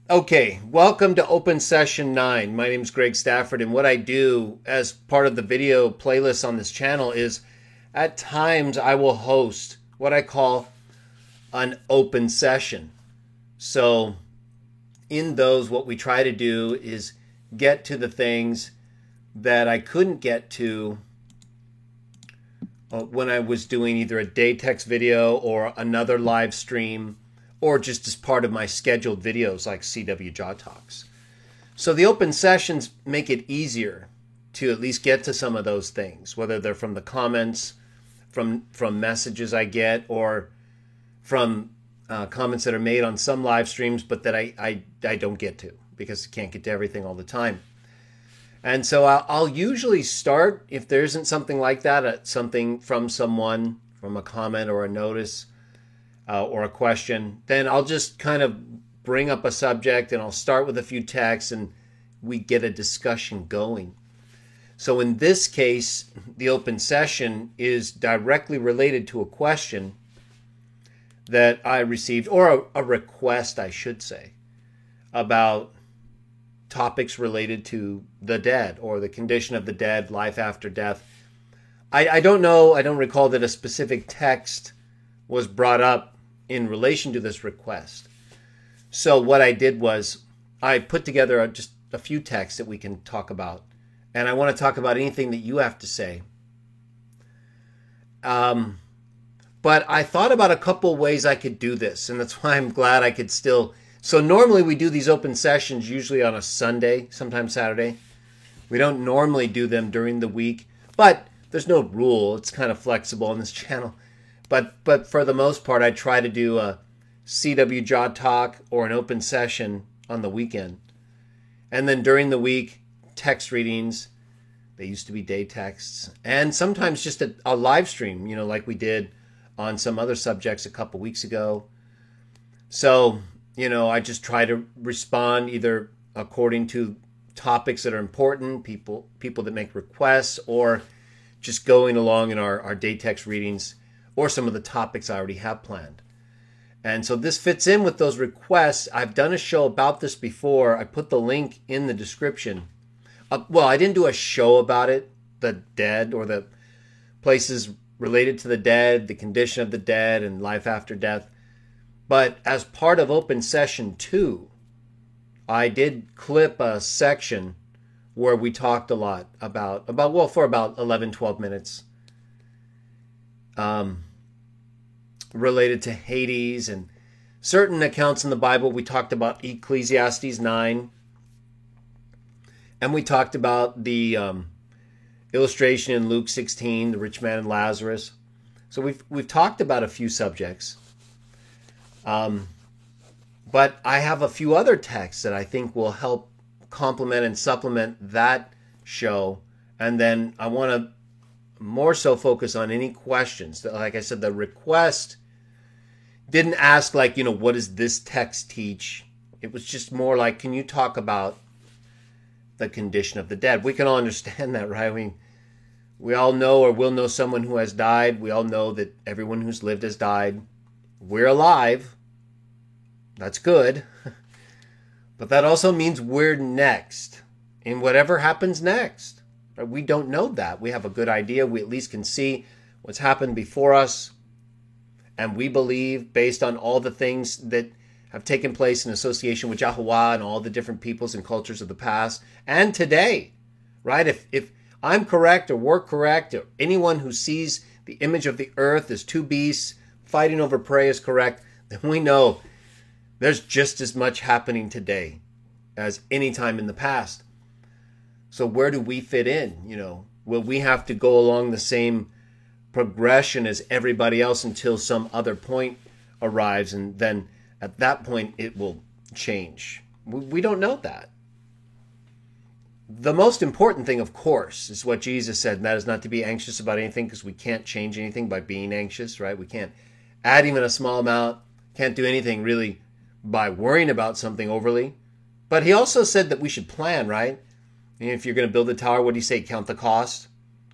Okay, welcome to Open Session 9. My name is Greg Stafford, and what I do as part of the video playlist on this channel is at times I will host what I call an open session. So in those, what we try to do is get to the things that I couldn't get to when I was doing either a day text video or another live stream, or just as part of my scheduled videos like CW Jaw Talks. So the open sessions make it easier to at least get to some of those things, whether they're from the comments, from messages I get, or from comments that are made on some live streams, but that I don't get to because I can't get to everything all the time. And so I'll usually start, if there isn't something like that, something from someone, from a comment or a notice, or a question, then I'll just kind of bring up a subject and I'll start with a few texts and we get a discussion going. So in this case, the open session is directly related to a question that I received, or a request, I should say, about topics related to the dead or the condition of the dead, life after death. I don't know, I don't recall that a specific text was brought up in relation to this request. So what I did was I put together just a few texts that we can talk about. And I want to talk about anything that you have to say. But I thought about a couple ways I could do this. And that's why I'm glad I could still. So normally we do these open sessions usually on a Sunday, sometimes Saturday. We don't normally do them during the week. But there's no rule. It's kind of flexible on this channel. But for the most part, I try to do a CW Jaw Talk or an open session on the weekend. And then during the week, text readings. They used to be day texts. And sometimes just a live stream, like we did on some other subjects a couple weeks ago. So, I just try to respond either according to topics that are important, people that make requests, or just going along in our day text readings, or some of the topics I already have planned. And so this fits in with those requests. I've done a show about this before. I put the link in the description. Well, I didn't do a show about it, the dead, or the places related to the dead, the condition of the dead, and life after death. But as part of Open Session 2, I did clip a section where we talked a lot about for about 11, 12 minutes, related to Hades and certain accounts in the Bible. We talked about Ecclesiastes 9, and we talked about the illustration in Luke 16, the rich man and Lazarus. So we've talked about a few subjects, but I have a few other texts that I think will help complement and supplement that show, and then I want to more so focus on any questions. Like I said, the request didn't ask what does this text teach? It was just more like, can you talk about the condition of the dead? We can all understand that, right? I mean, we all know or will know someone who has died. We all know that everyone who's lived has died. We're alive. That's good. But that also means we're next in whatever happens next. We don't know that. We have a good idea. We at least can see what's happened before us. And we believe, based on all the things that have taken place in association with Yahuwah and all the different peoples and cultures of the past and today, right? If I'm correct or we're correct, or anyone who sees the image of the earth as two beasts fighting over prey is correct, then we know there's just as much happening today as any time in the past. So where do we fit in? Will we have to go along the same progression as everybody else until some other point arrives, and then at that point it will change? We don't know that. The most important thing, of course, is what Jesus said, and that is not to be anxious about anything, because we can't change anything by being anxious, right? We can't add even a small amount, can't do anything really by worrying about something overly. But he also said that we should plan, right? And if you're going to build a tower, what do you say? Count the cost.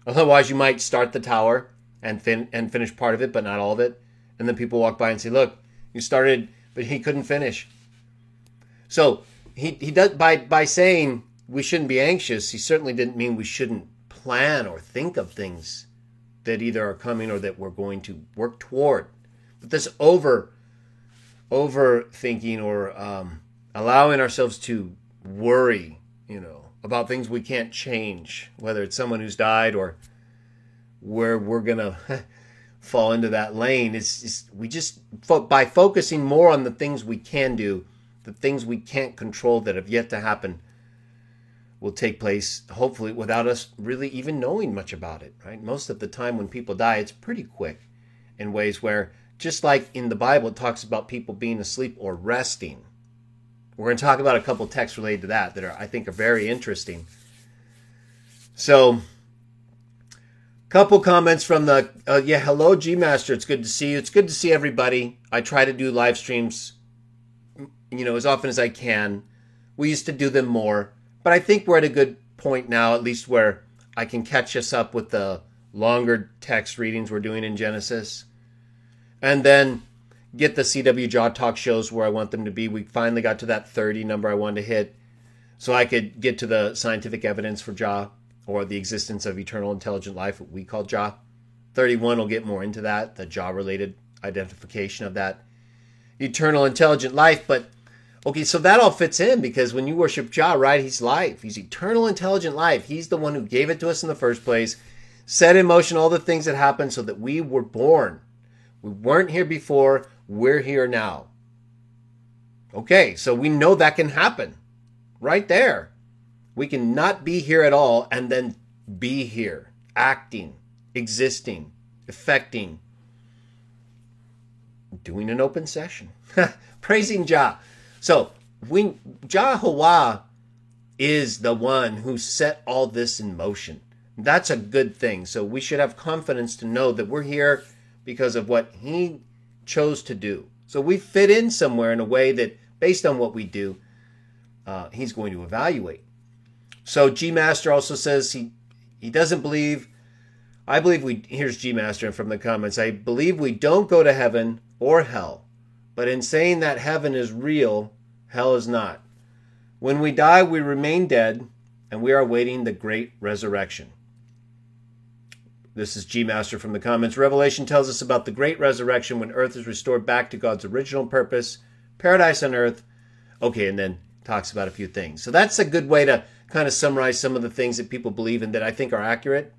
Otherwise, you might start the tower and finish part of it, but not all of it. And then people walk by and say, look, you started, but he couldn't finish. So he does by saying we shouldn't be anxious, he certainly didn't mean we shouldn't plan or think of things that either are coming or that we're going to work toward. But this overthinking or allowing ourselves to worry, about things we can't change, whether it's someone who's died or where we're gonna fall into that lane, by focusing more on the things we can do, the things we can't control that have yet to happen will take place, hopefully, without us really even knowing much about it, right? Most of the time when people die, it's pretty quick in ways where, just like in the Bible, it talks about people being asleep or resting. We're going to talk about a couple texts related to that I think are very interesting. So, couple comments from hello G-Master, it's good to see you. It's good to see everybody. I try to do live streams, as often as I can. We used to do them more. But I think we're at a good point now, at least where I can catch us up with the longer text readings we're doing in Genesis. And then get the CW Jaw Talk shows where I want them to be. We finally got to that 30 number I wanted to hit so I could get to the scientific evidence for Jah, or the existence of eternal intelligent life, what we call Jah. 31 will get more into that, the Jah-related identification of that eternal intelligent life. But okay, so that all fits in because when you worship Jah, right, he's life. He's eternal, intelligent life. He's the one who gave it to us in the first place, set in motion all the things that happened so that we were born. We weren't here before. We're here now. Okay, so we know that can happen right there. We can not be here at all and then be here, acting, existing, affecting, doing an open session, praising Jah. So, Jehovah is the one who set all this in motion. That's a good thing. So we should have confidence to know that we're here because of what he chose to do. So we fit in somewhere in a way that, based on what we do, he's going to evaluate. So G-Master also says he doesn't believe, here's G-Master from the comments, I believe we don't go to heaven or hell. But in saying that heaven is real, hell is not. When we die, we remain dead, and we are awaiting the great resurrection. This is G-Master from the comments. Revelation tells us about the great resurrection when earth is restored back to God's original purpose, paradise on earth. Okay, and then talks about a few things. So that's a good way to kind of summarize some of the things that people believe and that I think are accurate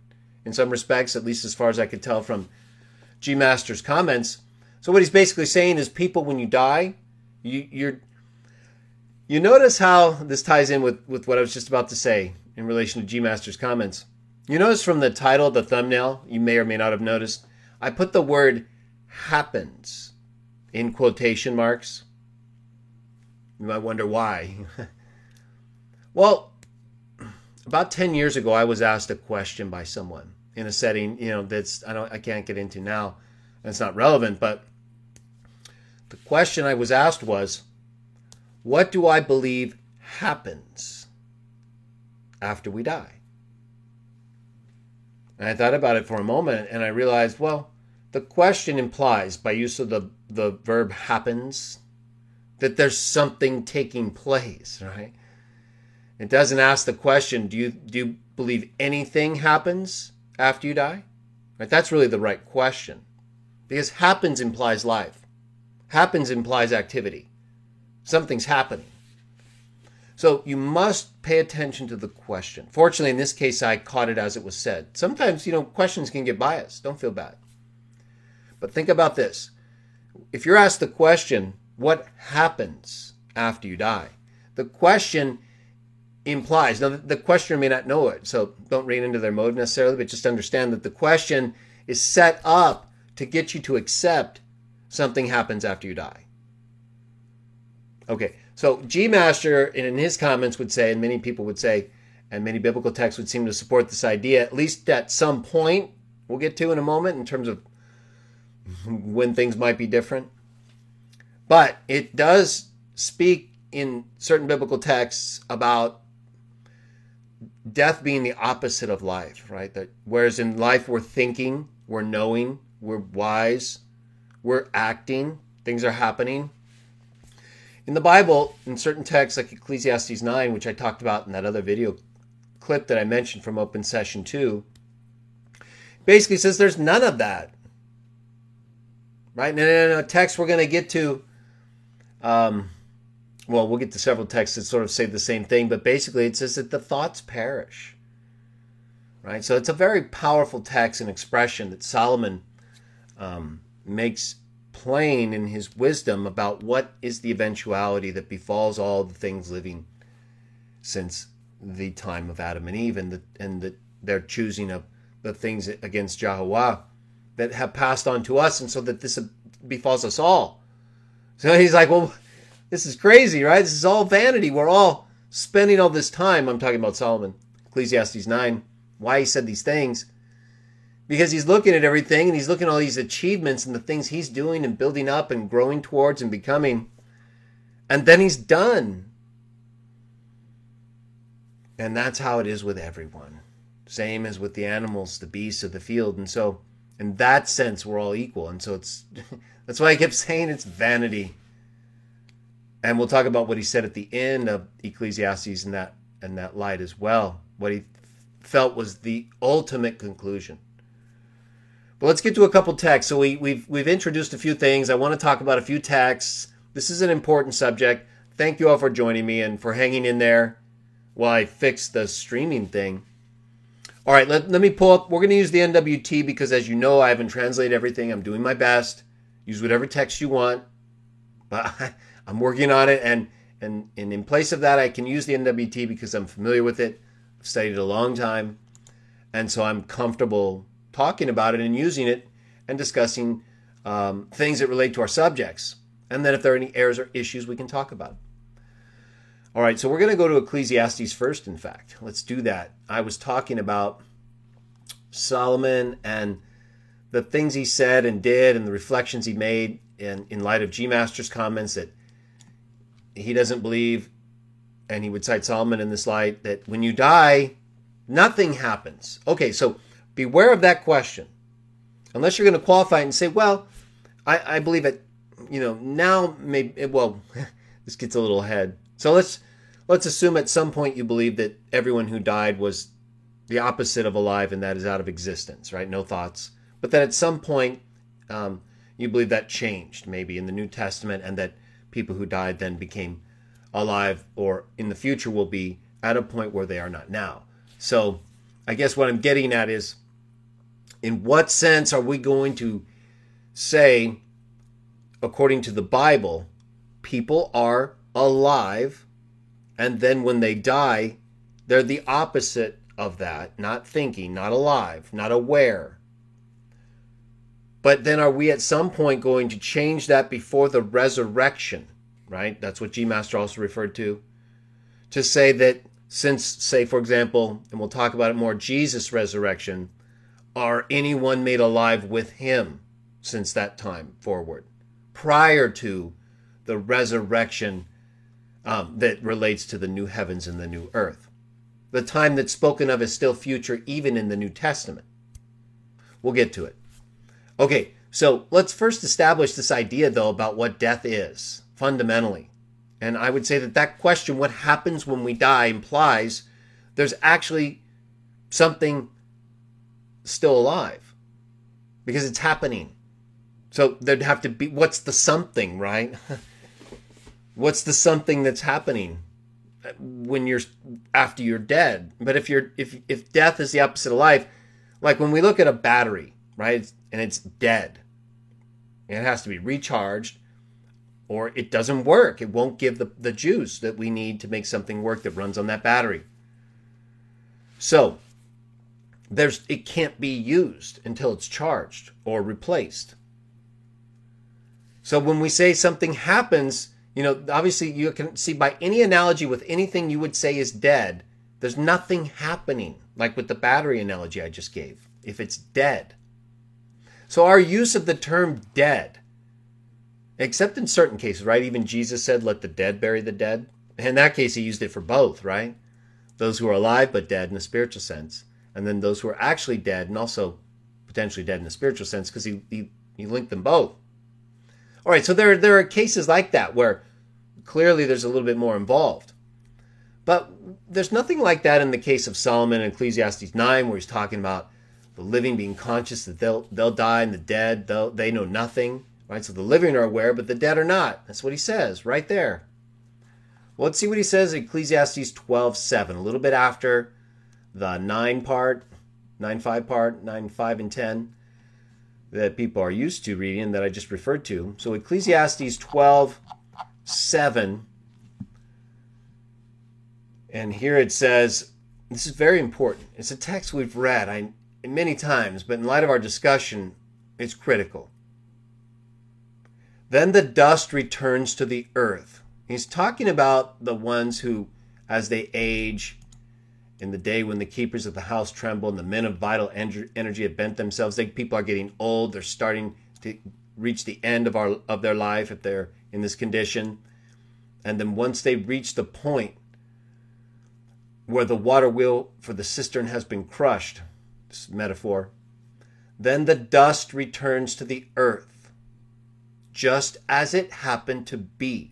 in some respects, at least as far as I could tell from G-Master's comments. So what he's basically saying is, people, when you die, you notice how this ties in with what I was just about to say in relation to G-Master's comments. You notice from the title, the thumbnail, you may or may not have noticed, I put the word happens in quotation marks. You might wonder why. Well, about 10 years ago, I was asked a question by someone in a setting, that's I can't get into now, and it's not relevant, but the question I was asked was, what do I believe happens after we die? And I thought about it for a moment, and I realized, well, the question implies, by use of the verb happens, that there's something taking place, right? It doesn't ask the question, do you believe anything happens after you die? Right? That's really the right question. Because happens implies life. Happens implies activity. Something's happening. So you must pay attention to the question. Fortunately, in this case, I caught it as it was said. Sometimes, questions can get biased. Don't feel bad. But think about this. If you're asked the question, what happens after you die? The question implies, now the questioner may not know it, so don't read into their mode necessarily, but just understand that the question is set up to get you to accept something happens after you die. Okay, so G-Master in his comments would say, and many people would say, and many biblical texts would seem to support this idea, at least at some point, we'll get to in a moment in terms of when things might be different. But it does speak in certain biblical texts about death being the opposite of life, right? That whereas in life we're thinking, we're knowing, we're wise, we're acting, things are happening. In the Bible, in certain texts like Ecclesiastes 9, which I talked about in that other video clip that I mentioned from Open Session 2, basically says there's none of that. Right? And in a text we're going to get to, we'll get to several texts that sort of say the same thing, but basically it says that the thoughts perish. Right? So it's a very powerful text and expression that Solomon makes plain in his wisdom about what is the eventuality that befalls all the things living since the time of Adam and Eve, and their choosing of the things against Jehovah that have passed on to us, and so that this befalls us all. So he's like, well, this is crazy, right? This is all vanity. We're all spending all this time. I'm talking about Solomon, Ecclesiastes 9, why he said these things. Because he's looking at everything, and he's looking at all these achievements and the things he's doing and building up and growing towards and becoming. And then he's done. And that's how it is with everyone. Same as with the animals, the beasts of the field. And so, in that sense, we're all equal. And so that's why I kept saying it's vanity. And we'll talk about what he said at the end of Ecclesiastes in that light as well. What he felt was the ultimate conclusion. But let's get to a couple texts. So we've introduced a few things. I want to talk about a few texts. This is an important subject. Thank you all for joining me and for hanging in there while I fix the streaming thing. All right, let me pull up. We're going to use the NWT because, as you know, I haven't translated everything. I'm doing my best. Use whatever text you want. But I'm working on it. And in place of that, I can use the NWT because I'm familiar with it. I've studied it a long time. And so I'm comfortable talking about it and using it and discussing things that relate to our subjects. And then if there are any errors or issues, we can talk about it. All right, so we're going to go to Ecclesiastes first, in fact. Let's do that. I was talking about Solomon and the things he said and did and the reflections he made in light of G Master's comments that he doesn't believe, and he would cite Solomon in this light, that when you die, nothing happens. Okay, so beware of that question. Unless you're going to qualify it and say, well, I believe it, now maybe, this gets a little ahead. So let's assume at some point you believe that everyone who died was the opposite of alive, and that is out of existence, right? No thoughts. But that at some point you believe that changed, maybe in the New Testament, and that people who died then became alive, or in the future will be at a point where they are not now. So I guess what I'm getting at is, in what sense are we going to say, according to the Bible, people are alive, and then when they die, they're the opposite of that, not thinking, not alive, not aware. But then are we at some point going to change that before the resurrection, right? That's what G Master also referred to say that since, say, for example, and we'll talk about it more, Jesus' resurrection, are anyone made alive with him since that time forward, prior to the resurrection that relates to the new heavens and the new earth. The time that's spoken of is still future, even in the New Testament. We'll get to it. Okay, so let's first establish this idea, though, about what death is, fundamentally. And I would say that question, what happens when we die, implies there's actually something still alive, because it's happening. So there'd have to be, what's the something, right? What's the something that's happening when after you're dead? But if death is the opposite of life, like when we look at a battery, right, and it's dead, it has to be recharged, or it doesn't work. It won't give the juice that we need to make something work that runs on that battery. So it can't be used until it's charged or replaced. So when we say something happens, obviously you can see by any analogy with anything you would say is dead, there's nothing happening, like with the battery analogy I just gave, if it's dead. So our use of the term dead, except in certain cases, right? Even Jesus said, let the dead bury the dead. In that case, he used it for both, right? Those who are alive but dead in a spiritual sense, and then those who are actually dead and also potentially dead in a spiritual sense, because he linked them both. All right, so there are cases like that where clearly there's a little bit more involved. But there's nothing like that in the case of Solomon in Ecclesiastes 9, where he's talking about the living being conscious that they'll die, and the dead, they know nothing. Right? So the living are aware, but the dead are not. That's what he says right there. Well, let's see what he says in Ecclesiastes 12:7, a little bit after the 9 part, 9:5 part, 9:5 and 10 that people are used to reading that I just referred to. So Ecclesiastes 12:7, and here it says, this is very important. It's a text we've read many times, but in light of our discussion, it's critical. Then the dust returns to the earth. He's talking about the ones who, as they age, in the day when the keepers of the house tremble and the men of vital energy have bent themselves, people are getting old. They're starting to reach the end of their life if they're in this condition. And then once they reach the point where the water wheel for the cistern has been crushed, this metaphor, then the dust returns to the earth, just as it happened to be.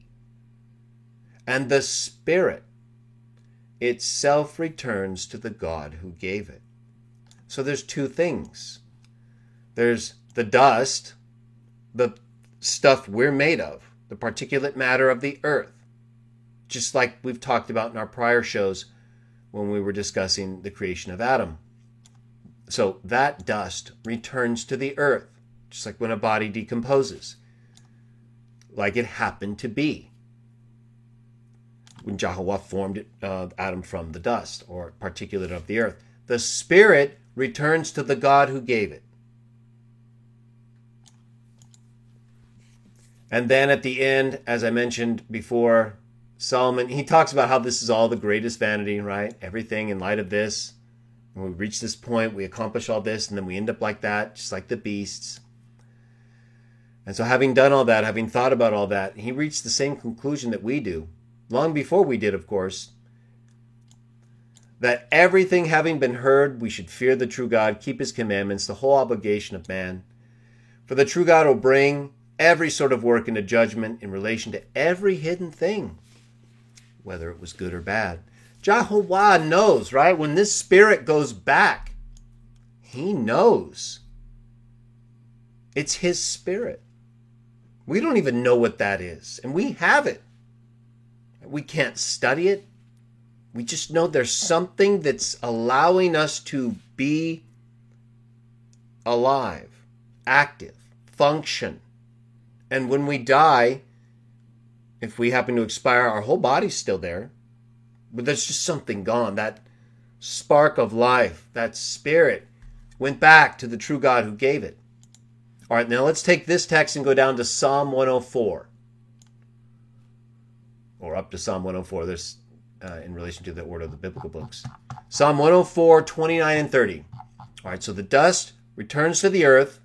And the spirit itself returns to the God who gave it. So there's two things. There's the dust, the stuff we're made of, the particulate matter of the earth, just like we've talked about in our prior shows when we were discussing the creation of Adam. So that dust returns to the earth, just like when a body decomposes, like it happened to be when Jehovah formed Adam from the dust or particulate of the earth. The spirit returns to the God who gave it. And then at the end, as I mentioned before, Solomon, he talks about how this is all the greatest vanity, right? Everything in light of this. When we reach this point, we accomplish all this, and then we end up like that, just like the beasts. And so having done all that, having thought about all that, he reached the same conclusion that we do, long before we did, of course, that everything having been heard, we should fear the true God, keep his commandments, the whole obligation of man. For the true God will bring every sort of work into judgment in relation to every hidden thing, whether it was good or bad. Jehovah knows, right? When this spirit goes back, he knows. It's his spirit. We don't even know what that is, and we have it. We can't study it. We just know there's something that's allowing us to be alive, active, function. And when we die, if we happen to expire, our whole body's still there. But there's just something gone. That spark of life, that spirit, went back to the true God who gave it. All right, now let's take this text and go down to Psalm 104. Or up to Psalm 104. There's in relation to the order of the biblical books. Psalm 104, 29 and 30. All right, so the dust returns to the earth.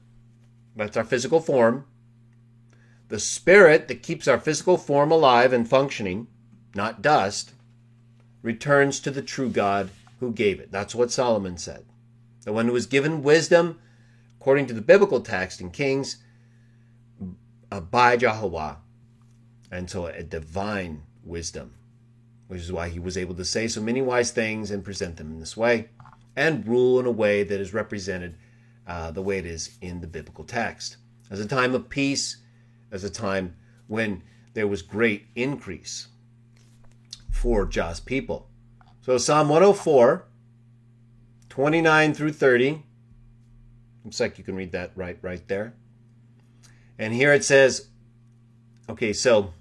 That's our physical form. The spirit that keeps our physical form alive and functioning, not dust, returns to the true God who gave it. That's what Solomon said. The one who was given wisdom, according to the biblical text in Kings, by Jehovah. And so a divine wisdom, which is why he was able to say so many wise things and present them in this way, and rule in a way that is represented the way it is in the biblical text. As a time of peace, as a time when there was great increase for just people. So Psalm 104, 29 through 30. Looks like you can read that right there. And here it says, okay, so,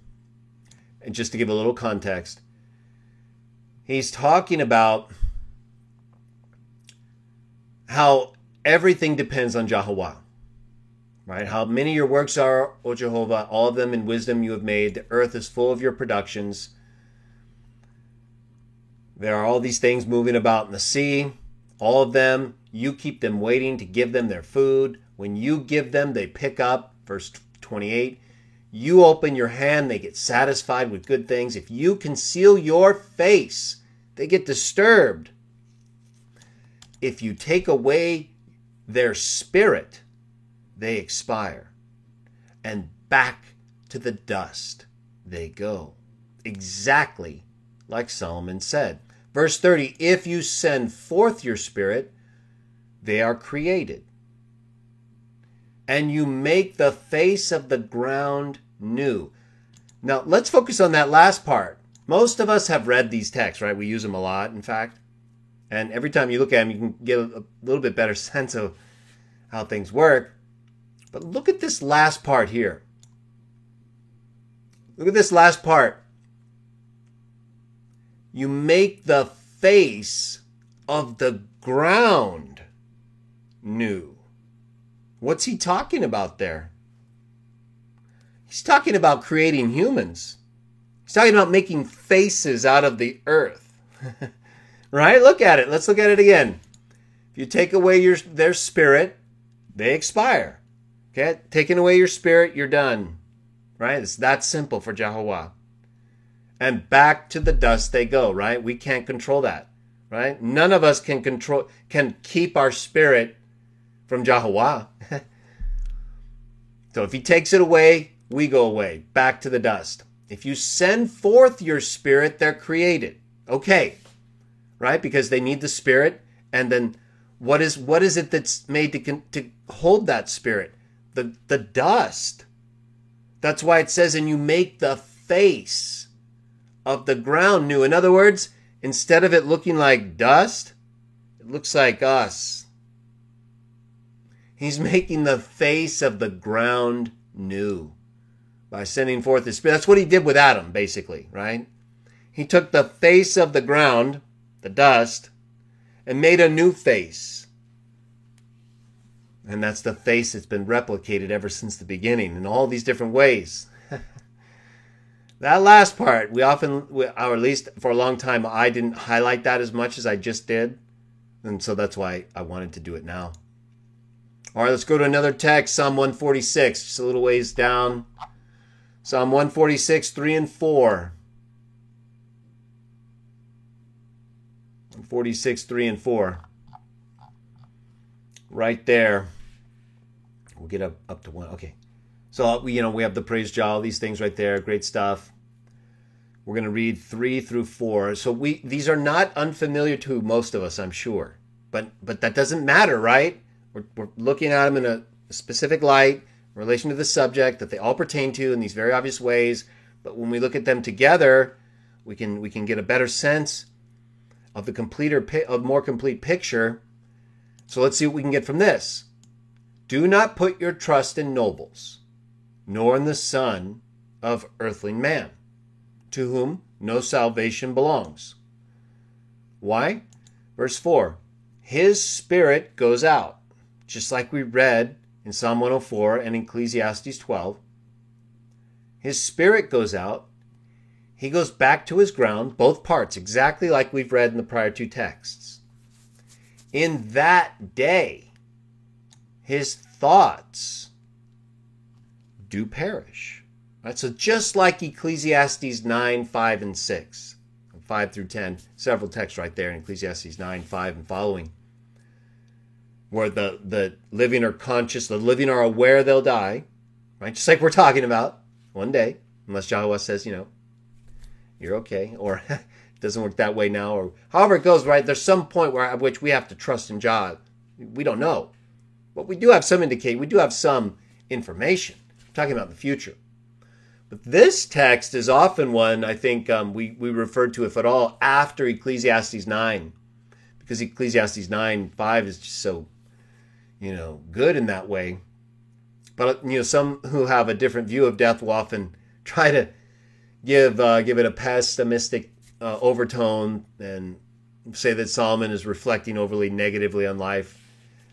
and just to give a little context, he's talking about how everything depends on Jehovah. Right? How many your works are, O Jehovah, all of them in wisdom you have made. The earth is full of your productions. There are all these things moving about in the sea. All of them, you keep them waiting to give them their food. When you give them, they pick up. Verse 28. You open your hand, they get satisfied with good things. If you conceal your face, they get disturbed. If you take away their spirit, they expire, and back to the dust they go. exactly like Solomon said. Verse 30, if you send forth your spirit, they are created. And you make the face of the ground new. Now, let's focus on that last part. Most of us have read these texts, right? We use them a lot, in fact. And every time you look at them, you can get a little bit better sense of how things work. But look at this last part here. Look at this last part. You make the face of the ground new. What's he talking about there? He's talking about creating humans. He's talking about making faces out of the earth. Right? Look at it. Let's look at it again. If you take away their spirit, they expire. Okay? Taking away your spirit, you're done. Right? It's that simple for Jehovah. And back to the dust they go, right? We can't control that. Right? None of us can keep our spirit from Jehovah. So if he takes it away, we go away, back to the dust. If you send forth your spirit, they're created. Okay, right? Because they need the spirit. And then what is it that's made to hold that spirit? The dust. That's why it says, and you make the face of the ground new. In other words, instead of it looking like dust, it looks like us. He's making the face of the ground new by sending forth his spirit. That's what he did with Adam, basically, right? He took the face of the ground, the dust, and made a new face. And that's the face that's been replicated ever since the beginning in all these different ways. That last part, or at least for a long time, I didn't highlight that as much as I just did. And so that's why I wanted to do it now. All right, let's go to another text, Psalm 146, just a little ways down. Psalm 146, 3 and 4. 146, 3 and 4. Right there. We'll get up to 1. Okay. So, we have the praise Jah, all these things right there. Great stuff. We're going to read 3 through 4. So these are not unfamiliar to most of us, I'm sure. But that doesn't matter, right? We're looking at them in a specific light in relation to the subject that they all pertain to in these very obvious ways. But when we look at them together, we can get a better sense of the more complete picture. So let's see what we can get from this. Do not put your trust in nobles, nor in the son of earthling man, to whom no salvation belongs. Why? Verse 4, his spirit goes out. Just like we read in Psalm 104 and Ecclesiastes 12. His spirit goes out. He goes back to his ground, both parts, exactly like we've read in the prior two texts. In that day, his thoughts do perish. Right? So just like Ecclesiastes 9, 5, and 6, 5 through 10, several texts right there in Ecclesiastes 9, 5, and following, where the living are conscious, the living are aware they'll die, right? Just like we're talking about one day, unless Jehovah says, you're okay, or it doesn't work that way now, or however it goes, right? There's some point at which we have to trust in Jah. We don't know. But we do have some information. I'm talking about the future. But this text is often one, I think, we refer to, if at all, after Ecclesiastes 9. Because Ecclesiastes 9, 5 is just so good in that way. But, some who have a different view of death will often try to give it a pessimistic overtone and say that Solomon is reflecting overly negatively on life,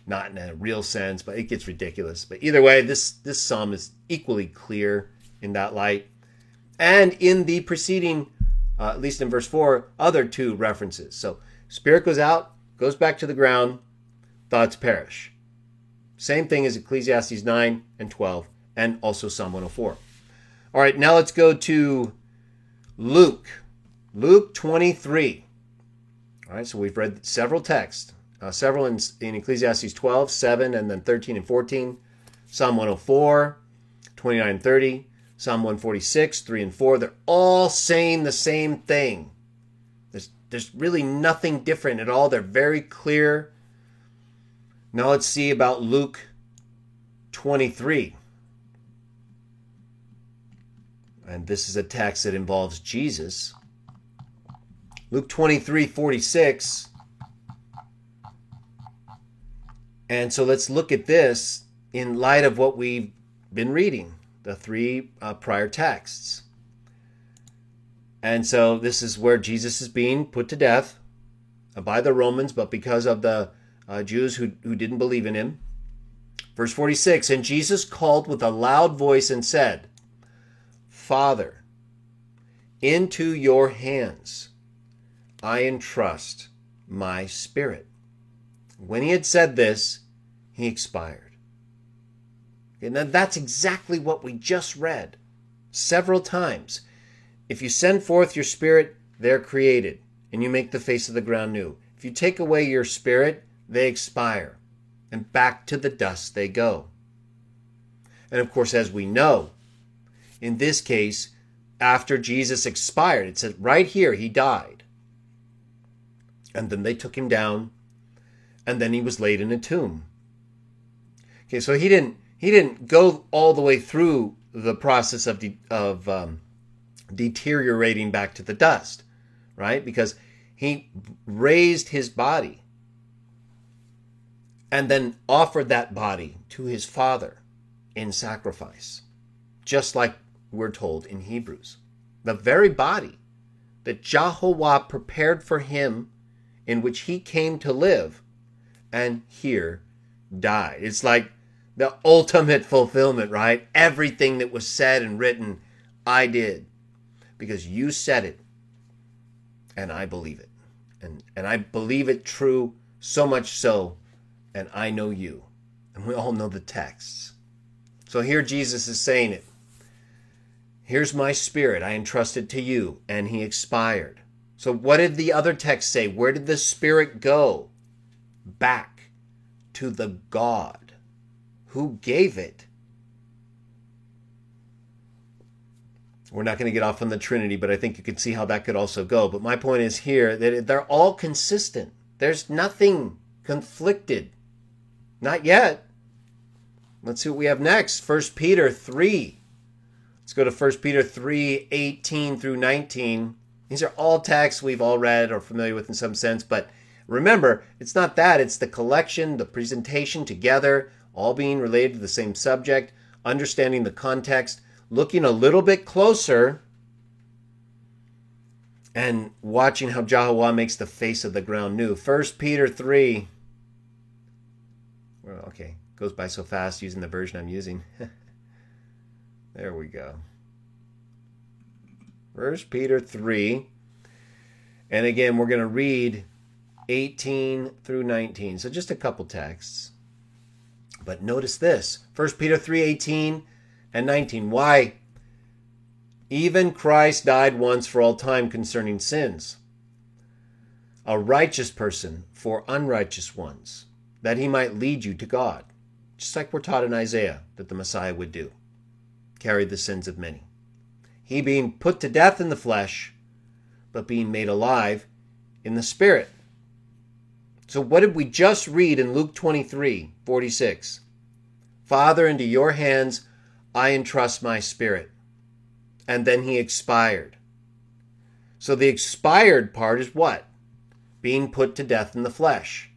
not in a real sense, but it gets ridiculous. But either way, this psalm is equally clear in that light. And in the preceding, at least in verse 4, other two references. So, spirit goes out, goes back to the ground, thoughts perish. Same thing as Ecclesiastes 9 and 12, and also Psalm 104. All right, now let's go to Luke. Luke 23. All right, so we've read several texts. Several in Ecclesiastes 12, 7, and then 13 and 14. Psalm 104, 29 and 30. Psalm 146, 3 and 4, they're all saying the same thing. There's really nothing different at all. They're very clear. Now let's see about Luke 23. And this is a text that involves Jesus. Luke 23:46. And so let's look at this in light of what we've been reading, the three prior texts. And so this is where Jesus is being put to death by the Romans, but because of the Jews who didn't believe in him. Verse 46, and Jesus called with a loud voice and said, Father, into your hands I entrust my spirit. When he had said this, he expired. And that's exactly what we just read several times. If you send forth your spirit, they're created, and you make the face of the ground new. If you take away your spirit, they expire, and back to the dust they go. And of course, as we know, in this case, after Jesus expired, it says right here, he died. And then they took him down, and then he was laid in a tomb. Okay, so he didn't go all the way through the process of deteriorating back to the dust, right? Because he raised his body and then offered that body to his Father in sacrifice, just like we're told in Hebrews. The very body that Jehovah prepared for him, in which he came to live and here died. It's like the ultimate fulfillment, right? Everything that was said and written, I did. Because you said it, and I believe it. And I believe it true, so much so, and I know you. And we all know the texts. So here Jesus is saying it. Here's my spirit, I entrust it to you, and he expired. So what did the other text say? Where did the spirit go? Back to the God who gave it. We're not going to get off on the Trinity, but I think you can see how that could also go. But my point is here that they're all consistent. There's nothing conflicted. Not yet. Let's see what we have next. 1 Peter 3. Let's go to 1 Peter 3, 18 through 19. These are all texts we've all read or familiar with in some sense. But remember, it's not that. It's the collection, the presentation together, all being related to the same subject, understanding the context, looking a little bit closer, and watching how Jehovah makes the face of the ground new. 1 Peter 3. Well, okay, goes by so fast using the version I'm using. There we go. 1 Peter 3. And again, we're going to read 18 through 19. So just a couple texts. But notice this. 1 Peter 3, 18 and 19. Why? Even Christ died once for all time concerning sins, a righteous person for unrighteous ones, that he might lead you to God. Just like we're taught in Isaiah that the Messiah would do. Carry the sins of many. He being put to death in the flesh, but being made alive in the spirit. So what did we just read in Luke 23, 46? Father, into your hands I entrust my spirit. And then he expired. So the expired part is what? Being put to death in the flesh.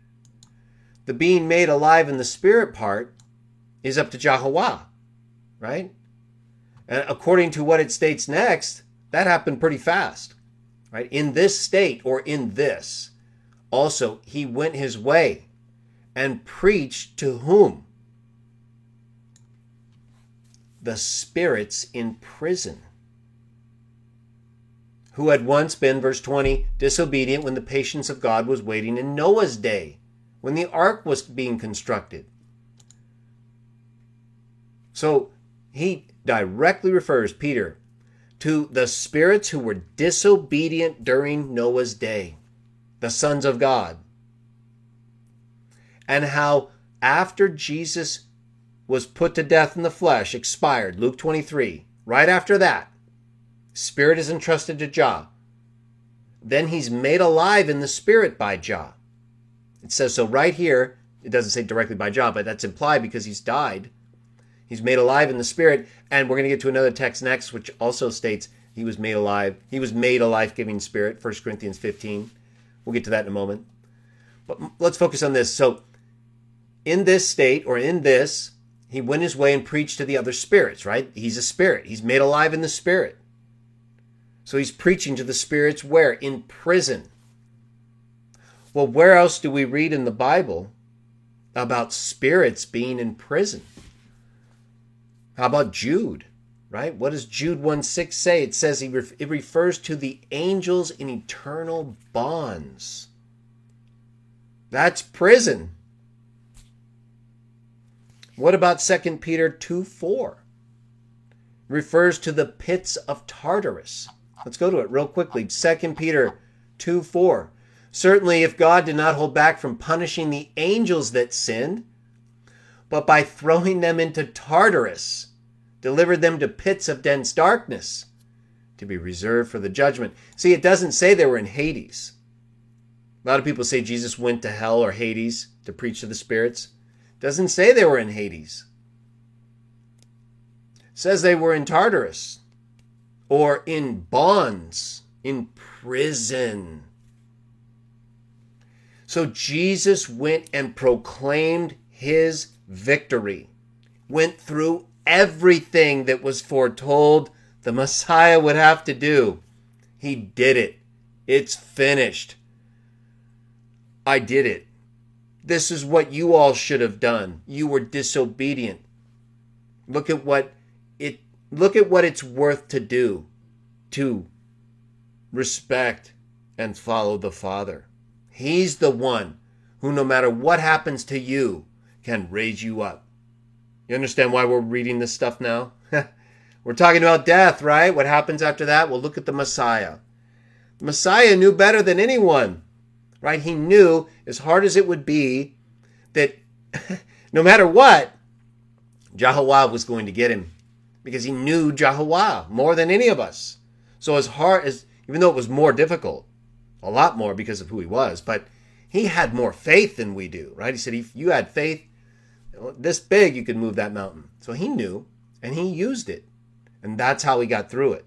The being made alive in the spirit part is up to Jehovah, right? And according to what it states next, that happened pretty fast, right? In this state, or in this, also he went his way and preached to whom? The spirits in prison, who had once been, verse 20, disobedient when the patience of God was waiting in Noah's day, when the ark was being constructed. So he directly refers, Peter, to the spirits who were disobedient during Noah's day, the sons of God. And how after Jesus was put to death in the flesh, expired, Luke 23, right after that, spirit is entrusted to Jah. Then he's made alive in the spirit by Jah. It says so right here. It doesn't say directly by Jah, but that's implied because he's died. He's made alive in the spirit. And we're going to get to another text next, which also states he was made alive. He was made a life-giving spirit, 1 Corinthians 15. We'll get to that in a moment. But let's focus on this. So in this state, or in this, he went his way and preached to the other spirits, right? He's a spirit. He's made alive in the spirit. So he's preaching to the spirits where? In prison. Well, where else do we read in the Bible about spirits being in prison? How about Jude, right? What does Jude 1:6 say? It says it refers to the angels in eternal bonds. That's prison. What about 2 Peter 2:4? Refers to the pits of Tartarus. Let's go to it real quickly. 2 Peter 2:4. Certainly, if God did not hold back from punishing the angels that sinned, but by throwing them into Tartarus, delivered them to pits of dense darkness, to be reserved for the judgment. See, it doesn't say they were in Hades. A lot of people say Jesus went to hell or Hades to preach to the spirits. It doesn't say they were in Hades. It says they were in Tartarus, or in bonds, in prison. So Jesus went and proclaimed his victory, went through everything that was foretold the Messiah would have to do. He did it. It's finished. I did it. This is what you all should have done. You were disobedient. Look at what it's worth to do, to respect and follow the Father. He's the one who, no matter what happens to you, can raise you up. You understand why we're reading this stuff now? We're talking about death, right? What happens after that? Well, look at the Messiah. The Messiah knew better than anyone, right? He knew, as hard as it would be, that no matter what, Yahuwah was going to get him, because he knew Yahuwah more than any of us. So even though it was more difficult, a lot more because of who he was, but he had more faith than we do, right? He said, if you had faith this big, you could move that mountain. So he knew, and he used it. And that's how he got through it.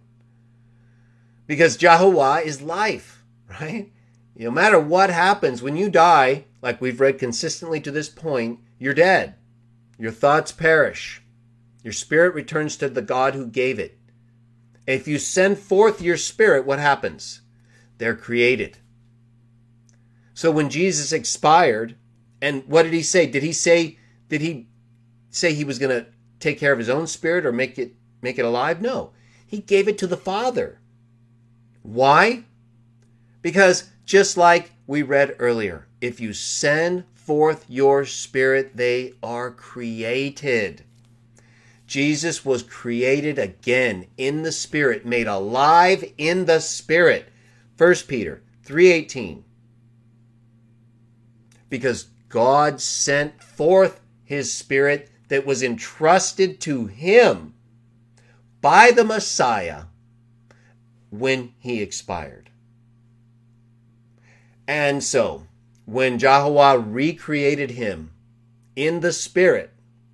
Because Yahuwah is life, right? No matter what happens, when you die, like we've read consistently to this point, you're dead. Your thoughts perish. Your spirit returns to the God who gave it. If you send forth your spirit, what happens? They're created. So when Jesus expired, and what did he say? Did he say he was going to take care of his own spirit or make it alive? No. He gave it to the Father. Why? Because just like we read earlier, if you send forth your spirit, they are created. Jesus was created again in the Spirit, made alive in the Spirit. 1 Peter 3:18. Because God sent forth his Spirit that was entrusted to him by the Messiah when he expired. And so, when Yahuwah recreated him in the Spirit,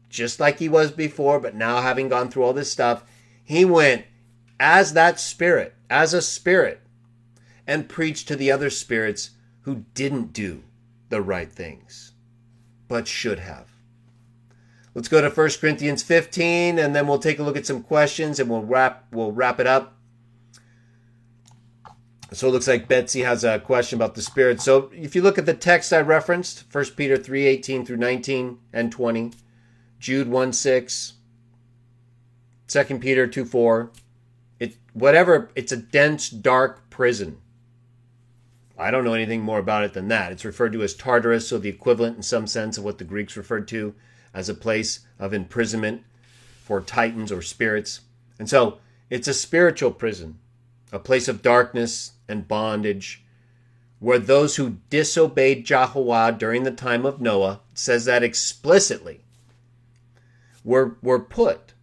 just like he was before, but now having gone through all this stuff, he went as that Spirit, as a Spirit, and preached to the other spirits who didn't do the right things, but should have. Let's go to 1 Corinthians 15, and then we'll take a look at some questions, and we'll wrap it up. So it looks like Betsy has a question about the Spirit. So if you look at the text I referenced, 1 Peter 3:18 through 19 and 20, Jude 1:6, 2 Peter 2:4, it's a dense, dark prison. I don't know anything more about it than that. It's referred to as Tartarus, so the equivalent in some sense of what the Greeks referred to as a place of imprisonment for titans or spirits. And so it's a spiritual prison, a place of darkness and bondage, where those who disobeyed Yahuwah during the time of Noah, it says that explicitly, were put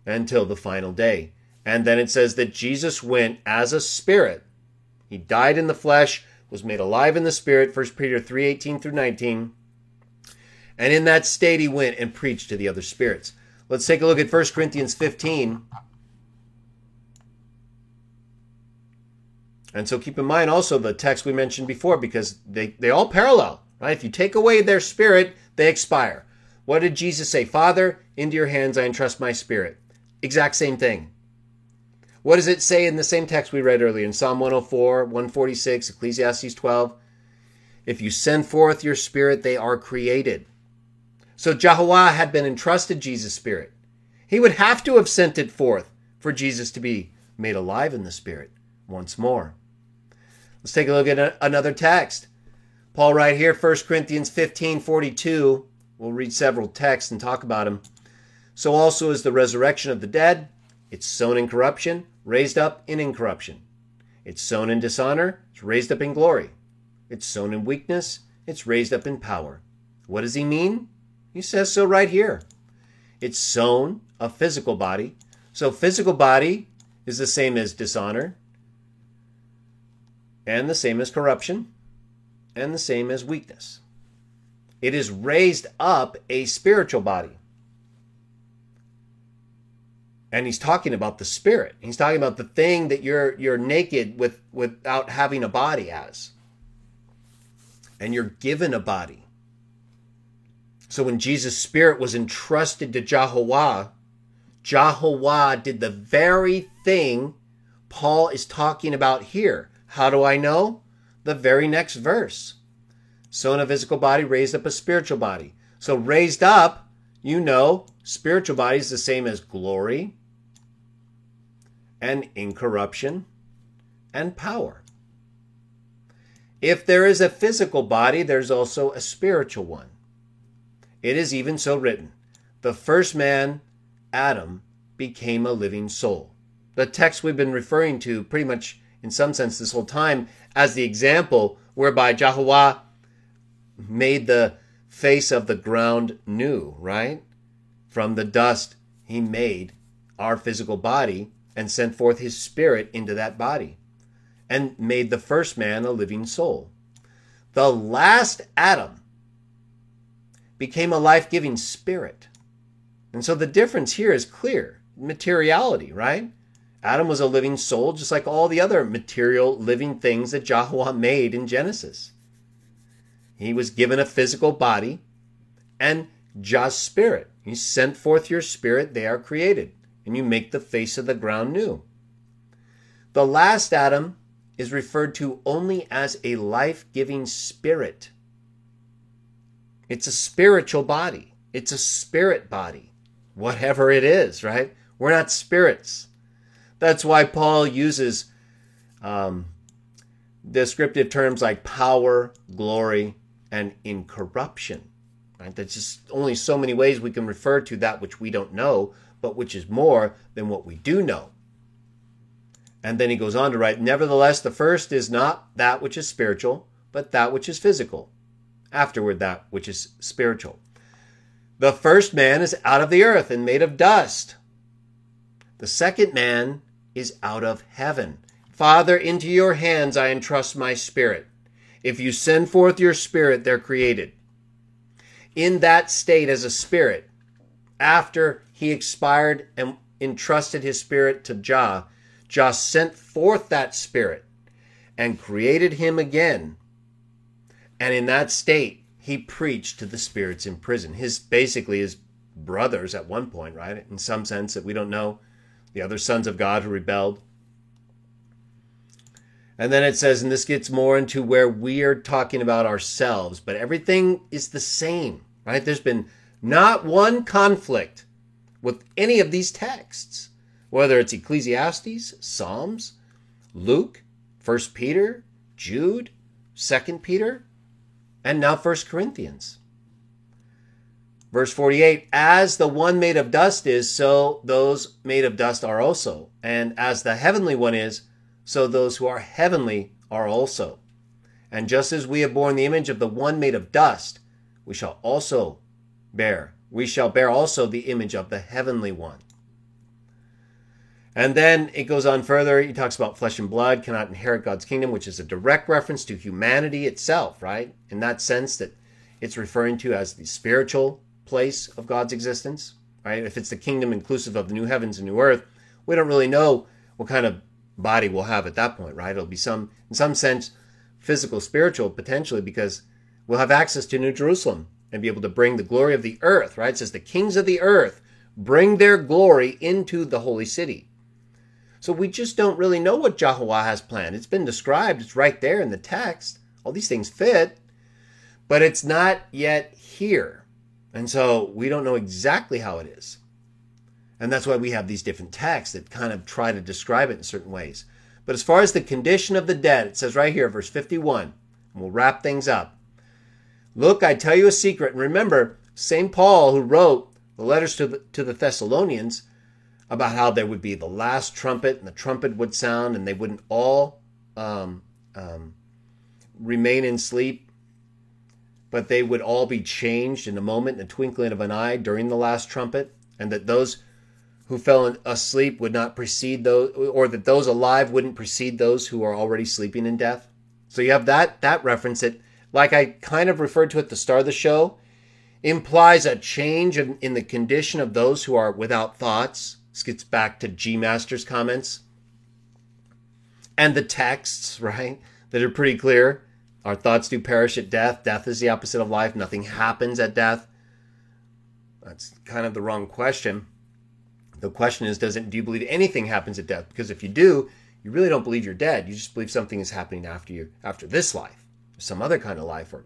until the final day. And then it says that Jesus went as a spirit. He died in the flesh, was made alive in the spirit, 1 Peter 3:18 through 19. And in that state he went and preached to the other spirits. Let's take a look at 1 Corinthians 15. And so keep in mind also the text we mentioned before, because they all parallel, right? If you take away their spirit, they expire. What did Jesus say? Father, into your hands I entrust my spirit. Exact same thing. What does it say in the same text we read earlier in Psalm 104, 146, Ecclesiastes 12? If you send forth your spirit, they are created. So Jehovah had been entrusted Jesus' spirit. He would have to have sent it forth for Jesus to be made alive in the spirit once more. Let's take a look at another text. Paul right here, 1 Corinthians 15:42. We'll read several texts and talk about them. So also is the resurrection of the dead. It's sown in corruption, raised up in incorruption. It's sown in dishonor, it's raised up in glory. It's sown in weakness, it's raised up in power. What does he mean? He says so right here. It's sown a physical body. So physical body is the same as dishonor, and the same as corruption, and the same as weakness. It is raised up a spiritual body. And he's talking about the spirit. He's talking about the thing that you're naked without having a body as. And you're given a body. So when Jesus' spirit was entrusted to Jehovah, Jehovah did the very thing Paul is talking about here. How do I know? The very next verse. Sown a physical body, raised up a spiritual body. So raised up, you know, spiritual body is the same as glory and incorruption and power. If there is a physical body, there's also a spiritual one. It is even so written, the first man, Adam, became a living soul. The text we've been referring to pretty much in some sense this whole time as the example whereby Jehovah made the face of the ground new, right? From the dust he made our physical body and sent forth his spirit into that body and made the first man a living soul. The last Adam became a life-giving spirit. And so the difference here is clear. Materiality, right? Adam was a living soul just like all the other material living things that Jehovah made in Genesis. He was given a physical body and Jah's spirit. You sent forth your spirit, they are created, and you make the face of the ground new. The last Adam is referred to only as a life-giving spirit. It's a spiritual body. It's a spirit body. Whatever it is, right? We're not spirits. That's why Paul uses descriptive terms like power, glory, and incorruption. Right? There's just only so many ways we can refer to that which we don't know, but which is more than what we do know. And then he goes on to write, nevertheless, the first is not that which is spiritual, but that which is physical. Afterward, that which is spiritual. The first man is out of the earth and made of dust. The second man is out of heaven. Father, into your hands I entrust my spirit. If you send forth your spirit, they're created. In that state as a spirit, after he expired and entrusted his spirit to Jah, Jah sent forth that spirit and created him again. And in that state, he preached to the spirits in prison. Basically his brothers at one point, right? In some sense that we don't know. The other sons of God who rebelled. And then it says, and this gets more into where we are talking about ourselves, but everything is the same, right? There's been not one conflict with any of these texts, whether it's Ecclesiastes, Psalms, Luke, 1 Peter, Jude, 2 Peter, and now 1 Corinthians. Verse 48, as the one made of dust is, so those made of dust are also. And as the heavenly one is, so those who are heavenly are also. And just as we have borne the image of the one made of dust, we shall bear also the image of the heavenly one. And then it goes on further. He talks about flesh and blood cannot inherit God's kingdom, which is a direct reference to humanity itself, right? In that sense that it's referring to as the spiritual place of God's existence, right? If it's the kingdom inclusive of the new heavens and new earth, we don't really know what kind of body we'll have at that point, right? It'll be in some sense, physical, spiritual, potentially, because we'll have access to New Jerusalem and be able to bring the glory of the earth, right? It says the kings of the earth bring their glory into the holy city. So we just don't really know what Yahuwah has planned. It's been described. It's right there in the text. All these things fit, but it's not yet here. And so we don't know exactly how it is. And that's why we have these different texts that kind of try to describe it in certain ways. But as far as the condition of the dead, it says right here, verse 51, and we'll wrap things up. Look, I tell you a secret. And remember, St. Paul, who wrote the letters to the Thessalonians, about how there would be the last trumpet, and the trumpet would sound, and they wouldn't all remain in sleep, but they would all be changed in a moment, in a twinkling of an eye, during the last trumpet, and that those who fell asleep would not precede those, or that those alive wouldn't precede those who are already sleeping in death. So you have that reference that, like I kind of referred to at the start of the show, implies a change in the condition of those who are without thoughts. This gets back to G Master's comments. And the texts, right, that are pretty clear. Our thoughts do perish at death. Death is the opposite of life. Nothing happens at death. That's kind of the wrong question. The question is, do you believe anything happens at death? Because if you do, you really don't believe you're dead. You just believe something is happening after this life. Some other kind of life or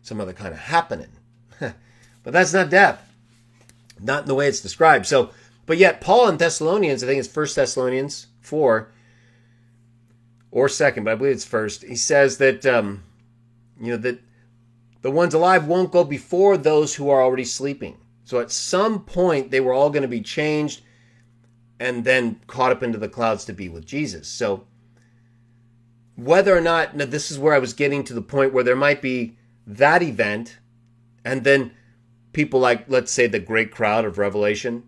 some other kind of happening. But that's not death. Not in the way it's described. So, but yet Paul in Thessalonians, I think it's 1 Thessalonians 4 or 2, but I believe it's 1. He says that, that the ones alive won't go before those who are already sleeping. So at some point, they were all going to be changed and then caught up into the clouds to be with Jesus. So whether or not, now this is where I was getting to the point where there might be that event, and then people like, let's say, the great crowd of Revelation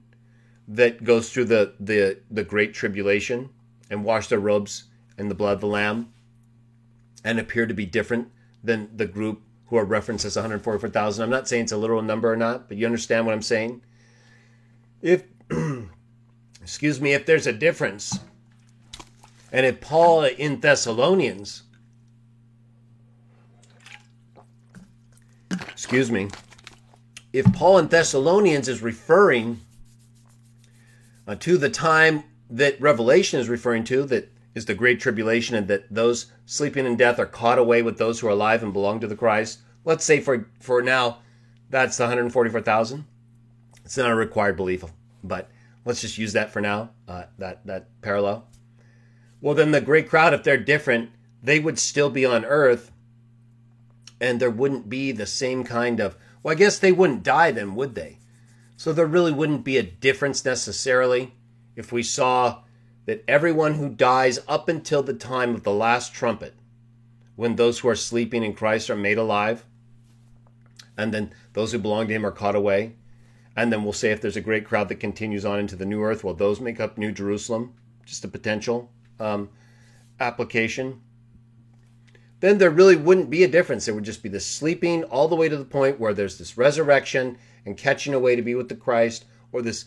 that goes through the great tribulation and wash their robes in the blood of the Lamb and appear to be different than the group who are referenced as 144,000. I'm not saying it's a literal number or not, but you understand what I'm saying? If, if there's a difference, and if Paul in Thessalonians, if Paul in Thessalonians is referring to the time that Revelation is referring to, that is the Great Tribulation, and that those sleeping in death are caught away with those who are alive and belong to the Christ. Let's say for now, that's the 144,000. It's not a required belief, but let's just use that for now, that parallel. Well, then the great crowd, if they're different, they would still be on earth, and there wouldn't be the same kind of, well, I guess they wouldn't die then, would they? So there really wouldn't be a difference necessarily if we saw that everyone who dies up until the time of the last trumpet, when those who are sleeping in Christ are made alive, and then those who belong to him are caught away, and then we'll say if there's a great crowd that continues on into the new earth, well, those make up New Jerusalem, just a potential application. Then there really wouldn't be a difference. There would just be the sleeping all the way to the point where there's this resurrection and catching away to be with the Christ, or this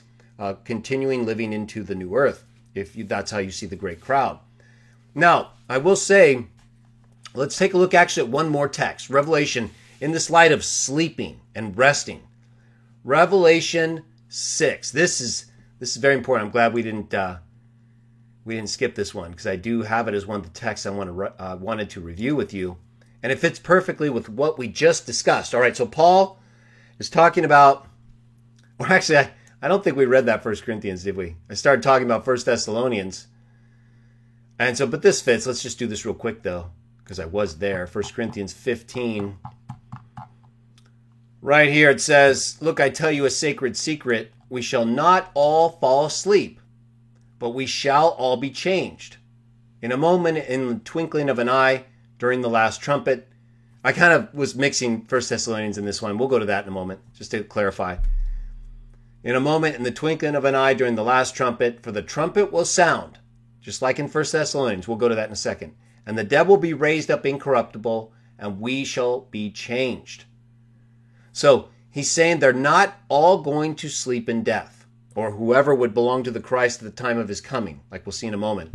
continuing living into the new earth, if that's how you see the great crowd. Now, I will say, let's take a look actually at one more text. Revelation, in this light of sleeping and resting. Revelation 6. This is very important. I'm glad we didn't skip this one, because I do have it as one of the texts I wanted to review with you. And it fits perfectly with what we just discussed. All right, so Paul is talking about, or actually, I don't think we read that 1 Corinthians, did we? I started talking about 1 Thessalonians. And so, but this fits. Let's just do this real quick, though, because I was there. 1 Corinthians 15. Right here it says, look, I tell you a sacred secret. We shall not all fall asleep, but we shall all be changed. In a moment, in the twinkling of an eye, during the last trumpet. I kind of was mixing 1 Thessalonians in this one. We'll go to that in a moment, just to clarify. In a moment, in the twinkling of an eye during the last trumpet, for the trumpet will sound, just like in 1 Thessalonians. We'll go to that in a second. And the dead will be raised up incorruptible, and we shall be changed. So he's saying they're not all going to sleep in death, or whoever would belong to the Christ at the time of his coming, like we'll see in a moment,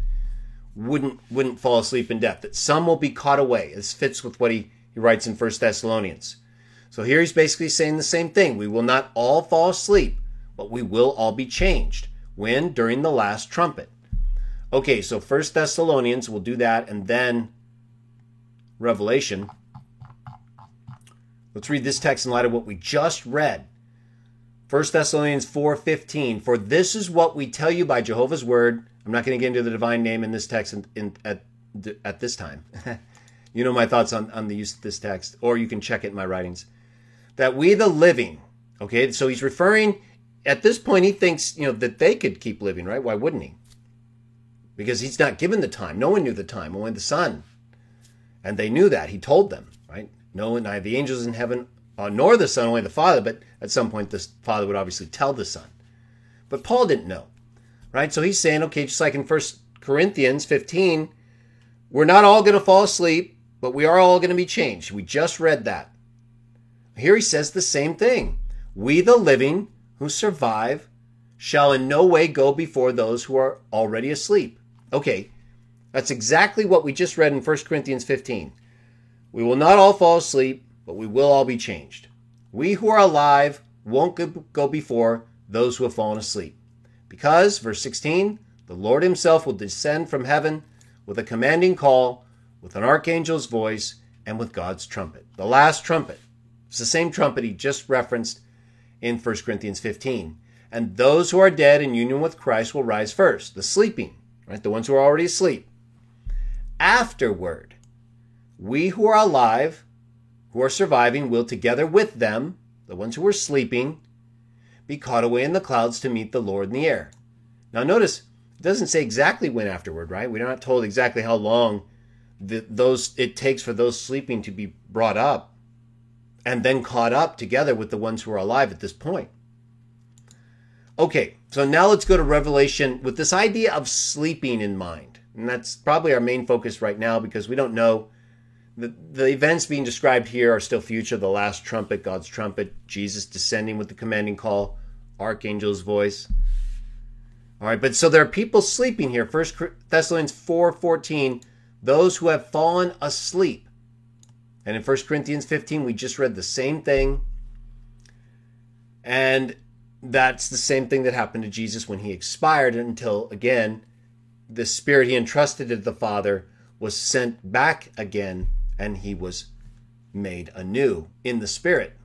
wouldn't fall asleep in death. That some will be caught away. This fits with what he writes in 1 Thessalonians. So here he's basically saying the same thing. We will not all fall asleep, but we will all be changed. When? During the last trumpet. Okay, so 1 Thessalonians, we'll do that, and then Revelation. Let's read this text in light of what we just read. 1 Thessalonians 4:15. For this is what we tell you by Jehovah's word. I'm not going to get into the divine name in this text at this time. You know my thoughts on the use of this text, or you can check it in my writings. That we the living, okay, so he's referring, at this point he thinks, that they could keep living, right? Why wouldn't he? Because he's not given the time. No one knew the time, only the Son. And they knew that. He told them, right? No one, neither the angels in heaven, nor the Son, only the Father. But at some point, the Father would obviously tell the Son. But Paul didn't know, right? So he's saying, okay, just like in 1 Corinthians 15, we're not all going to fall asleep, but we are all going to be changed. We just read that. Here he says the same thing. We, the living, who survive, shall in no way go before those who are already asleep. Okay, that's exactly what we just read in 1 Corinthians 15. We will not all fall asleep, but we will all be changed. We who are alive won't go before those who have fallen asleep. Because, verse 16, the Lord himself will descend from heaven with a commanding call, with an archangel's voice, and with God's trumpet. The last trumpet. It's the same trumpet he just referenced in 1 Corinthians 15. And those who are dead in union with Christ will rise first, the sleeping, right? The ones who are already asleep. Afterward, we who are alive, who are surviving, will together with them, the ones who are sleeping, be caught away in the clouds to meet the Lord in the air. Now notice, it doesn't say exactly when afterward, right? We're not told exactly how long it takes for those sleeping to be brought up and then caught up together with the ones who are alive at this point. Okay, so now let's go to Revelation with this idea of sleeping in mind. And that's probably our main focus right now because we don't know. The events being described here are still future. The last trumpet, God's trumpet, Jesus descending with the commanding call, archangel's voice. All right, but so there are people sleeping here. 1 Thessalonians 4:14, those who have fallen asleep. And in 1 Corinthians 15, we just read the same thing. And that's the same thing that happened to Jesus when he expired until, again, the spirit he entrusted to the Father was sent back again and he was made anew in the Spirit.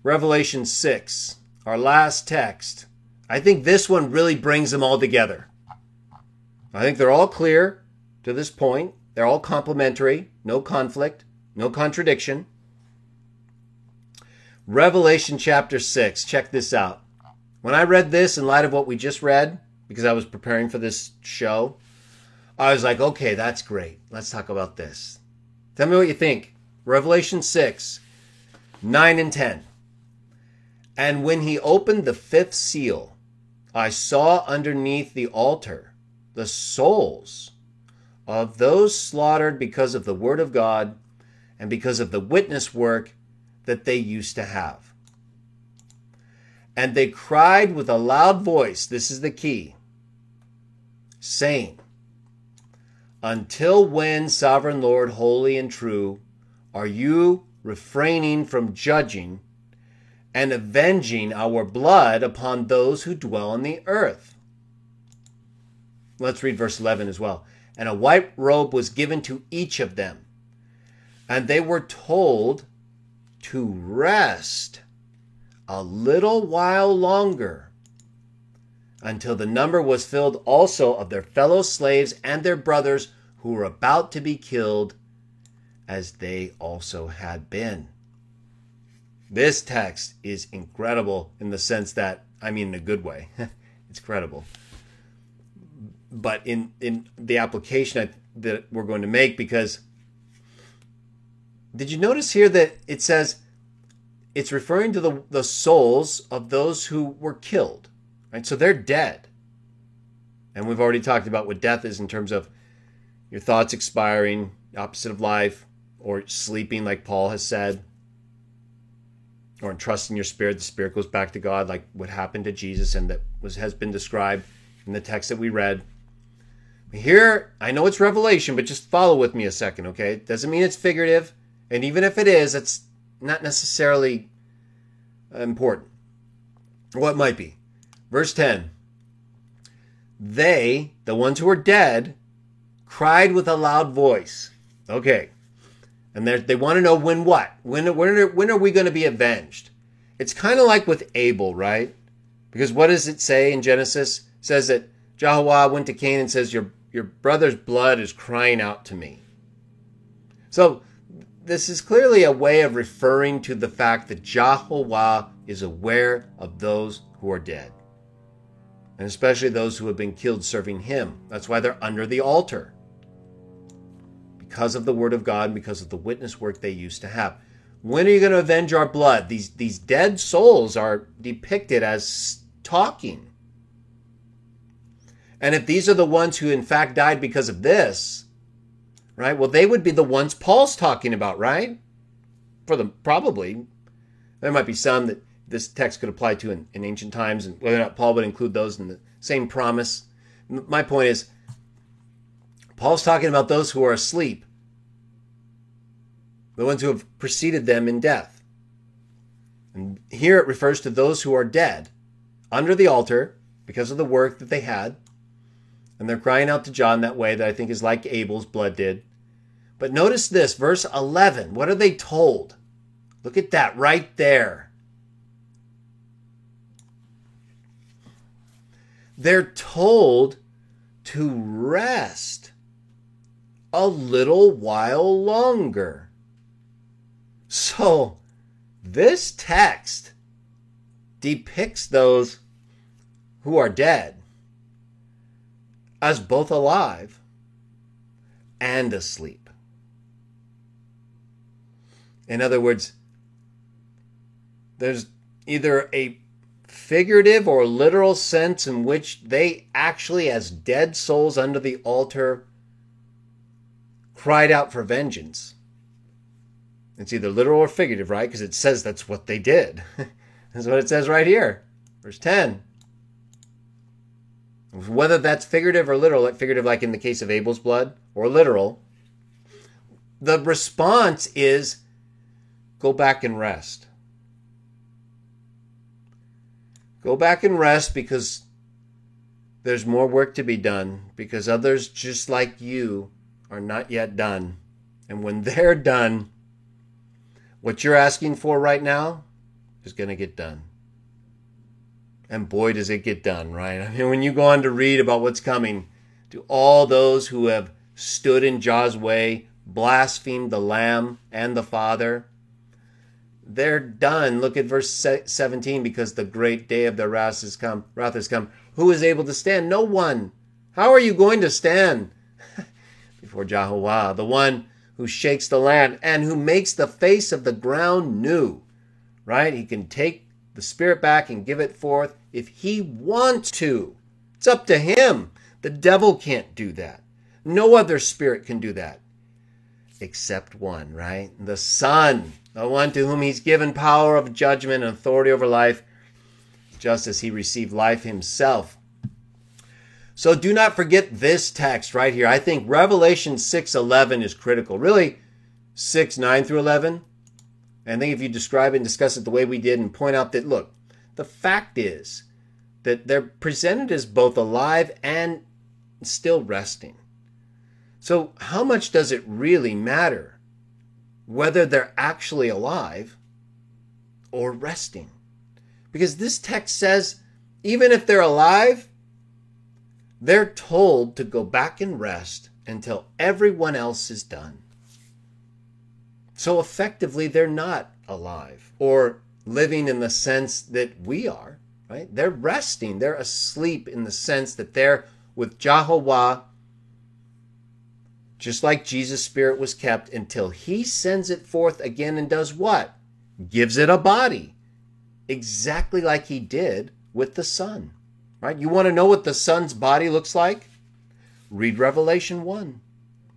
Revelation 6, our last text. I think this one really brings them all together. I think they're all clear to this point. They're all complementary, no conflict, no contradiction. Revelation chapter 6, check this out. When I read this in light of what we just read, because I was preparing for this show, I was like, okay, that's great. Let's talk about this. Tell me what you think. Revelation 6, 9 and 10. And when he opened the fifth seal, I saw underneath the altar the souls of those slaughtered because of the word of God and because of the witness work that they used to have. And they cried with a loud voice, this is the key, saying, until when, sovereign Lord, holy and true, are you refraining from judging and avenging our blood upon those who dwell on the earth? Let's read verse 11 as well. And a white robe was given to each of them, and they were told to rest a little while longer until the number was filled also of their fellow slaves and their brothers who were about to be killed as they also had been. This text is incredible in the sense that, I mean in a good way. It's credible. But in the application that we're going to make, because did you notice here that it says it's referring to the souls of those who were killed, right? So they're dead. And we've already talked about what death is in terms of your thoughts expiring, the opposite of life, or sleeping, like Paul has said, or entrusting your spirit. The spirit goes back to God, like what happened to Jesus and that has been described in the text that we read. Here, I know it's Revelation, but just follow with me a second, okay? It doesn't mean it's figurative. And even if it is, it's not necessarily important. What might be? Verse 10. They, the ones who are dead, cried with a loud voice. Okay. And they want to know when what? When are we going to be avenged? It's kind of like with Abel, right? Because what does it say in Genesis? It says that Jehovah went to Cain and says, your brother's blood is crying out to me. So this is clearly a way of referring to the fact that Jehovah is aware of those who are dead. And especially those who have been killed serving him. That's why they're under the altar. Because of the word of God, because of the witness work they used to have. When are you going to avenge our blood? These dead souls are depicted as talking. And if these are the ones who in fact died because of this, right? Well, they would be the ones Paul's talking about, right? For them, probably. There might be some that this text could apply to in ancient times, and whether or not Paul would include those in the same promise. My point is, Paul's talking about those who are asleep, the ones who have preceded them in death. And here it refers to those who are dead, under the altar, because of the work that they had. And they're crying out to John that way that I think is like Abel's blood did. But notice this, verse 11. What are they told? Look at that right there. They're told to rest a little while longer. So this text depicts those who are dead as both alive and asleep. In other words, there's either a figurative or literal sense in which they actually, as dead souls under the altar, cried out for vengeance. It's either literal or figurative, right? Because it says that's what they did. That's what it says right here. Verse 10. Whether that's figurative or literal, like figurative like in the case of Abel's blood, or literal, the response is, go back and rest. Go back and rest because there's more work to be done, because others just like you are not yet done. And when they're done, what you're asking for right now is going to get done. And boy, does it get done, right? I mean, when you go on to read about what's coming to all those who have stood in Jah's way, blasphemed the Lamb and the Father, they're done. Look at verse 17, because the great day of their wrath has come. Who is able to stand? No one. How are you going to stand before Jehovah, the one who shakes the land and who makes the face of the ground new, right? He can take the Spirit back and give it forth if he wants to. It's up to him. The devil can't do that. No other spirit can do that except one, right? The Son, the one to whom he's given power of judgment and authority over life, just as he received life himself. So do not forget this text right here. I think Revelation 6:11 is critical. Really, 6:9 through 11. And I think if you describe it and discuss it the way we did and point out that, look, the fact is that they're presented as both alive and still resting. So how much does it really matter whether they're actually alive or resting? Because this text says even if they're alive, they're told to go back and rest until everyone else is done. So effectively, they're not alive or living in the sense that we are, right? They're resting. They're asleep in the sense that they're with Jehovah, just like Jesus' spirit was kept until he sends it forth again and does what? gives it a body, exactly like he did with the Son. Right? You want to know what the Son's body looks like? Read Revelation 1.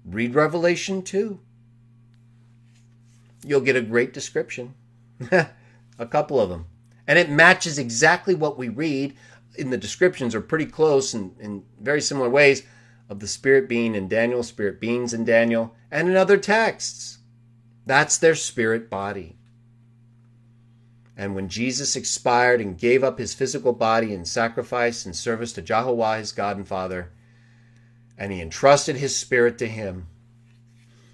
Read Revelation 2. You'll get a great description. A couple of them. And it matches exactly what we read in the descriptions, are pretty close in very similar ways, of the spirit being in Daniel, spirit beings in Daniel, and in other texts. That's their spirit body. And when Jesus expired and gave up his physical body in sacrifice and service to Jehovah, his God and Father, and he entrusted his spirit to him,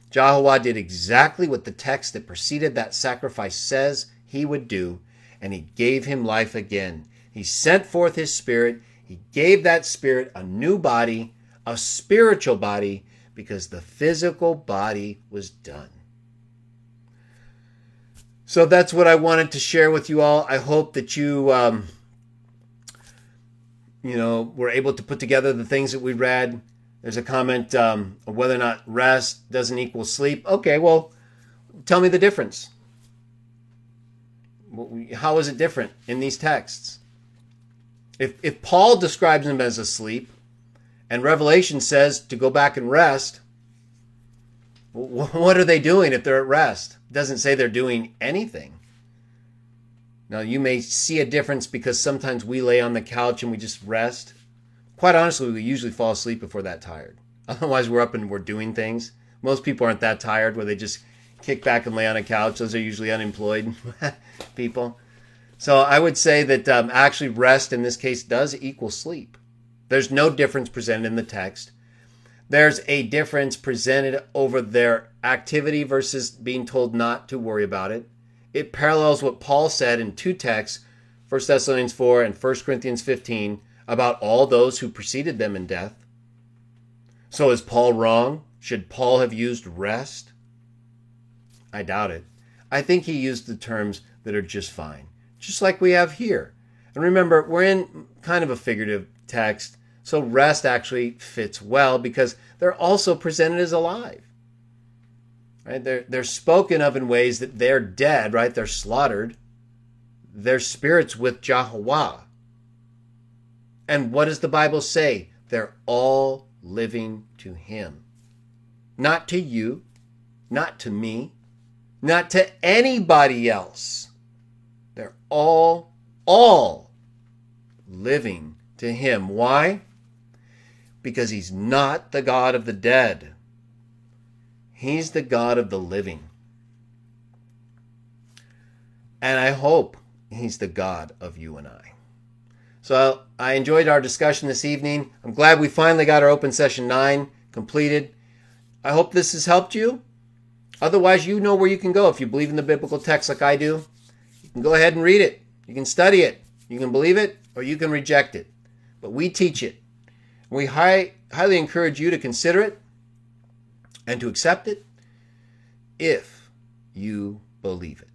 Jehovah did exactly what the text that preceded that sacrifice says he would do, and he gave him life again. He sent forth his spirit. He gave that spirit a new body, a spiritual body, because the physical body was done. So that's what I wanted to share with you all. I hope that you, were able to put together the things that we read. There's a comment of whether or not rest doesn't equal sleep. Okay, well, tell me the difference. How is it different in these texts? If Paul describes them as asleep, and Revelation says to go back and rest, what are they doing if they're at rest? It doesn't say they're doing anything. Now, you may see a difference because sometimes we lay on the couch and we just rest. Quite honestly, we usually fall asleep if we're that tired. Otherwise, we're up and we're doing things. Most people aren't that tired where they just kick back and lay on a couch. Those are usually unemployed people. So I would say that actually rest in this case does equal sleep. There's no difference presented in the text. There's a difference presented over their activity versus being told not to worry about it. It parallels what Paul said in two texts, 1 Thessalonians 4 and 1 Corinthians 15, about all those who preceded them in death. So is Paul wrong? Should Paul have used rest? I doubt it. I think he used the terms that are just fine, just like we have here. And remember, we're in kind of a figurative text, so rest actually fits well because they're also presented as alive. Right? They're spoken of in ways that they're dead, right? They're slaughtered. They're spirits with Jehovah. And what does the Bible say? They're all living to him. Not to you, not to me, not to anybody else. They're all living to him. Why? Because he's not the God of the dead. He's the God of the living. And I hope he's the God of you and I. So I enjoyed our discussion this evening. I'm glad we finally got our Open Session 9 completed. I hope this has helped you. Otherwise, you know where you can go. If you believe in the biblical text like I do, you can go ahead and read it. You can study it. You can believe it or you can reject it. But we teach it. We highly encourage you to consider it and to accept it if you believe it.